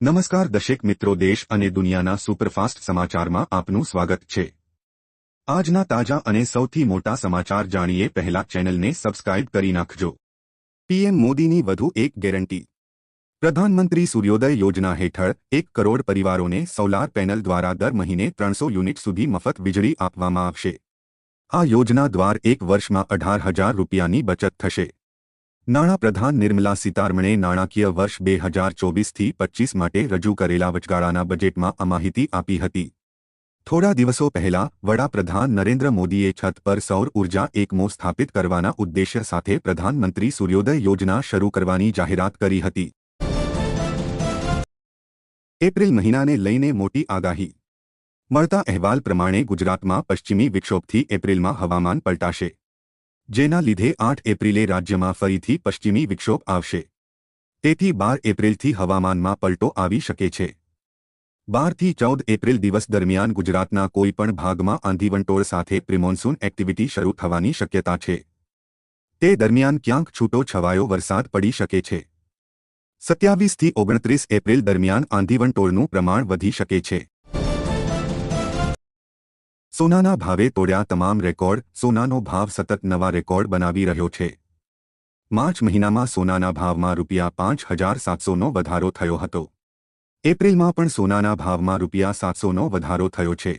નમસ્કાર દર્શક મિત્રો, દેશ અને દુનિયાના સુપરફાસ્ટ સમાચારમાં આપનું સ્વાગત છે। આજના તાજા અને સૌથી મોટા સમાચાર જાણીએ પહેલા ચેનલને સબસ્ક્રાઇબ કરી નાખજો। પીએમ મોદીની વધુ એક ગેરંટી। પ્રધાનમંત્રી સૂર્યોદય યોજના હેઠળ 1 કરોડ પરિવારોને સોલાર પેનલ દ્વારા દર મહિને 300 યુનિટ સુધી મફત વીજળી આપવામાં આવશે। આ યોજના દ્વારા એક વર્ષમાં 18,000 રૂપિયાની બચત થશે। નાણાં પ્રધાન નિર્મલા સીતારમણે નાણાકીય વર્ષ 2024-25 માટે રજૂ કરેલા વચગાળાના બજેટમાં આ માહિતી આપી હતી। થોડા દિવસો પહેલા વડાપ્રધાન નરેન્દ્ર મોદીએ છત પર સૌર ઉર્જા એકમો સ્થાપિત કરવાના ઉદ્દેશ્ય સાથે પ્રધાનમંત્રી સૂર્યોદય યોજના શરૂ કરવાની જાહેરાત કરી હતી। એપ્રિલ મહિનાને લઈને મોટી આગાહી। મળતા અહેવાલ પ્રમાણે ગુજરાતમાં પશ્ચિમી વિક્ષોભથી એપ્રિલમાં હવામાન પલટાશે, જેના લીધે 8 એપ્રિલે રાજ્યમાં ફરીથી પશ્ચિમી વિક્ષોભ આવશે। તેથી 12 એપ્રિલથી હવામાનમાં પલટો આવી શકે છે। 12 થી 14 એપ્રિલ દિવસ દરમિયાન ગુજરાતના કોઈપણ ભાગમાં આંધીવંટોળ સાથે પ્રિમોન્સૂન એક્ટિવિટી શરૂ થવાની શક્યતા છે। તે દરમિયાન ક્યાંક છૂટો છવાયો વરસાદ પડી શકે છે। 27 થી 29 એપ્રિલ દરમિયાન આંધીવંટોળનું પ્રમાણ વધી શકે છે। સોનાના ભાવે તોડ્યા તમામ રેકોર્ડ। સોનાનો ભાવ સતત નવા રેકોર્ડ બનાવી રહ્યો છે। માર્ચ મહિનામાં સોનાના ભાવમાં ₹5,700નો વધારો થયો હતો। એપ્રિલમાં પણ સોનાના ભાવમાં ₹700નો વધારો થયો છે।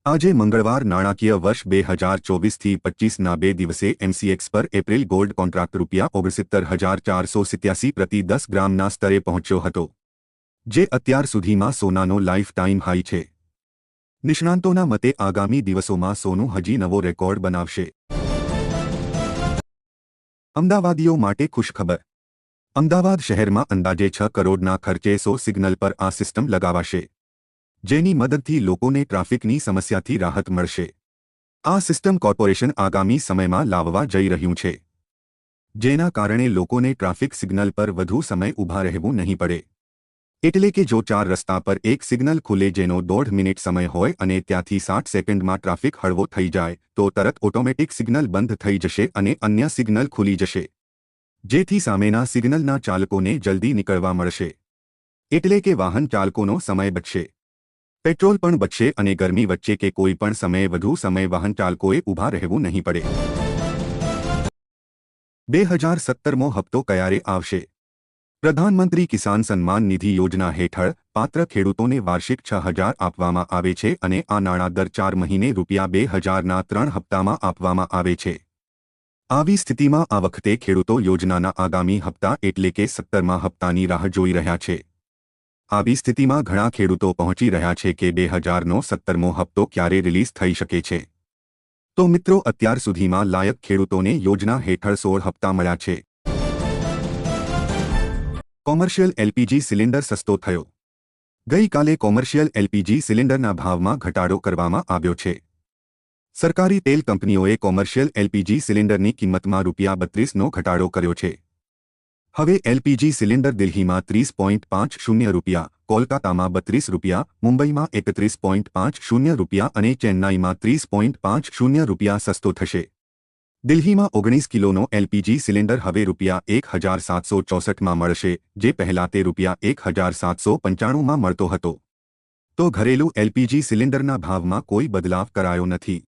આજે મંગળવાર નાણાકીય વર્ષ 2024-25ના 2 દિવસે એમસીએક્સ પર એપ્રિલ ગોલ્ડ કોન્ટ્રાક્ટ ₹69,487 પ્રતિ 10 ગ્રામના સ્તરે પહોંચ્યો હતો, જે અત્યાર સુધીમાં સોનાનો લાઇફ ટાઇમ હાઈ છે। નિષ્ણાંતોના મતે આગામી દિવસોમાં સોનું હજી નવો રેકોર્ડ બનાવશે। અમદાવાદીઓ માટે ખુશખબર। અમદાવાદ શહેરમાં અંદાજે 6 કરોડના ખર્ચે 100 સિગ્નલ પર આ સિસ્ટમ લગાવાશે, જેની મદદથી લોકોને ટ્રાફિકની સમસ્યાથી રાહત મળશે। આ સિસ્ટમ કોર્પોરેશન આગામી સમયમાં લાવવા જઈ રહ્યું છે, જેના કારણે લોકોને ટ્રાફિક સિગ્નલ પર વધુ સમય ઊભા રહેવું નહીં પડે। એટલે કે જો 4 રસ્તા પર એક સિગ્નલ ખુલે જેનો 1.5 મિનિટ સમય હોય અને ત્યાંથી 60 સેકન્ડમાં ટ્રાફિક હળવો થઈ જાય તો તરત ઓટોમેટિક સિગ્નલ બંધ થઈ જશે અને અન્ય સિગ્નલ ખુલી જશે, જેથી સામેના સિગ્નલના ચાલકોને જલ્દી નીકળવા મળશે। એટલે કે વાહન ચાલકોનો સમય બચશે, પેટ્રોલ પણ બચશે અને ગરમી વચ્ચે કે કોઈ પણ સમયે વધુ સમય વાહન ચાલકોએ ઊભા રહેવું નહીં પડે। 2017મો હપ્તો ક્યારે આવશે? પ્રધાનમંત્રી કિસાન સન્માન નિધિ યોજના હેઠળ પાત્ર ખેડૂતોને વાર્ષિક 6,000 આપવામાં આવે છે અને આ નાણાં દર 4 મહિને ₹2,000ના 3 હપ્તામાં આપવામાં આવે છે। આવી સ્થિતિમાં આ વખતે ખેડૂતો યોજનાના આગામી હપ્તા એટલે કે 17મા હપ્તાની રાહ જોઈ રહ્યા છે। આવી સ્થિતિમાં ઘણા ખેડૂતો પહોંચી રહ્યા છે કે 2000નો 17મો હપ્તો ક્યારે રિલીઝ થઈ શકે છે। તો મિત્રો, અત્યાર સુધીમાં લાયક ખેડૂતોને યોજના હેઠળ 16 હપ્તા મળ્યા છે। કોમર્શિયલ એલપીજી સિલિન્ડર સસ્તો થયો। ગઈકાલે કોમર્શિયલ એલપીજી સિલિન્ડરના ભાવમાં ઘટાડો કરવામાં આવ્યો છે। સરકારી તેલ કંપનીઓએ કોમર્શિયલ એલપીજી સિલિન્ડરની કિંમતમાં ₹32નો ઘટાડો કર્યો છે। હવે એલપીજી સિલિન્ડર દિલ્હીમાં ₹30.50, કોલકાતામાં ₹32, મુંબઈમાં ₹31.50 અને ચેન્નાઈમાં ₹30.50 સસ્તો થશે। દિલ્હીમાં 19 કિલોનો એલપીજી સિલિન્ડર હવે ₹1,764માં મળશે, જે પહેલા તે ₹1,795માં મળતો હતો। તો ઘરેલું એલપીજી સિલિન્ડરના ભાવમાં કોઈ બદલાવ કરાયો નથી।